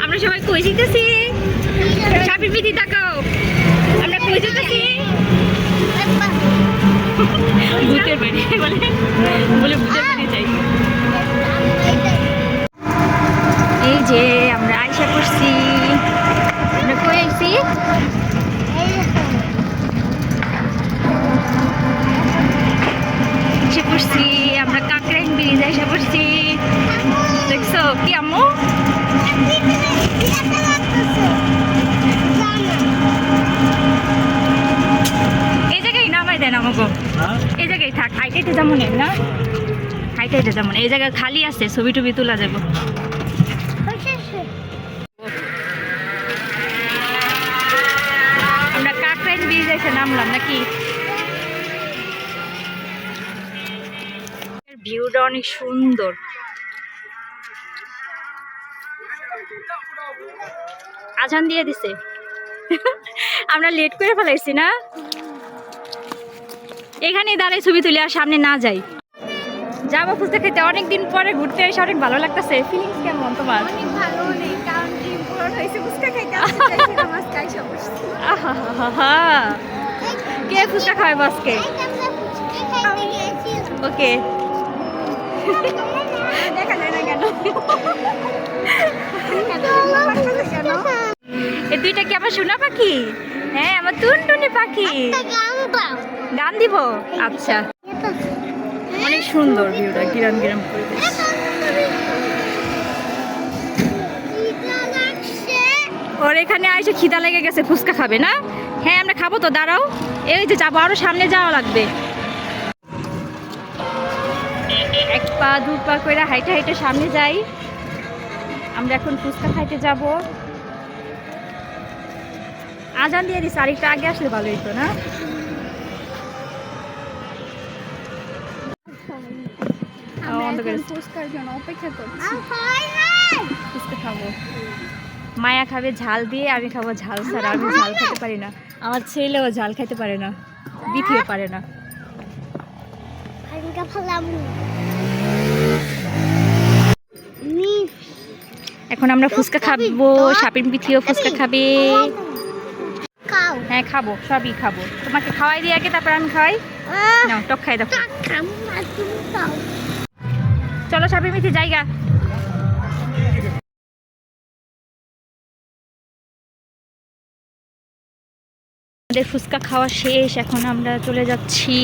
আমরা সবাই কই যেতেছি? সাপির বিধি তাকাও, আমরা কই যেতেছি? ভূতের বাড়ি বলে ভূতের বাড়ি যাই। এই যে আমরা আইসা করছি, আমরা কই আইছি? এসে পড়ছি আমরা কাকরাইন ব্রিজ এসে পড়ছি। দেখছো কি আম্মু? এই জায়গায় নামাই দেন আমাকে, এই জায়গায় থাক। হাইটাইতে যেমন না, হাইটাইতে যেমন এই জায়গায় খালি আছে, ছবি টবি তোলা যাবো। আমরা কাকরাইন ব্রিজ এসে নামলাম নাকি? ভিউটা অনেক সুন্দর। আজান দিয়ে দিছে, আমরা লেট করে ফেলাইছি না? এখানেই দাঁড়াই ছবি তুলে আর সামনে না যাই। যাবো ফুচকা খেতে, অনেকদিন পরে ঘুরতে এসে অনেক ভালো লাগতেছে। ফিলিংস কেমন তোমার? অনেক ভালো, অনেক কারণ ড্রিম পূরণ হয়েছে। ফুচকা খাইতে আসছিলাম আজকে আইসা বসছি। আহা, কে ফুচকা খাওয়াবে আজকে? ওকে, দেখা যায় না কেন? এই দুইটা কি আমার সোনা পাখি? হ্যাঁ, আমার টুনটুনি পাখি। গান দিব? আচ্ছা, অনেক সুন্দর ভিউটা, গিরাম গিরাম পরিবেশ। ওর এখানে আইসে খিদা লেগে গেছে, ফুচকা খাবে না? হ্যাঁ আমরা খাবো তো, দাঁড়াও। এই যে যাবো, আরো সামনে যাওয়া লাগবে। এক পা দু পা করে হাইটে হাইটে সামনে যাই। আমরা এখন ফুচকা খাইতে যাব। আজান দিয়ে দিস, আরেকটা আগে আসলে ভালো হইতো না? ফুচকার জন্য অপেক্ষা করছি। ফুচকা খাবো, মায়া খাবে ঝাল দিয়ে, আমি খাবো ঝাল ছাড়া। আমি ঝাল খেতে পারি না, আমার ছেলেও ঝাল খেতে পারে না, বিথিও পারে না। এখন আমরা ফুচকা খাবো, শাপিং বিথিও ফুচকা খাবে। হ্যাঁ খাবো, সবই খাবো। তোমাকে খাওয়াই দিয়ে আগে, তারপর আমি খাওয়াই। নাও টক খাই দেখো। চলো শাপিং বিথি জায়গা। আমাদের ফুচকা খাওয়া শেষ, এখন আমরা চলে যাচ্ছি।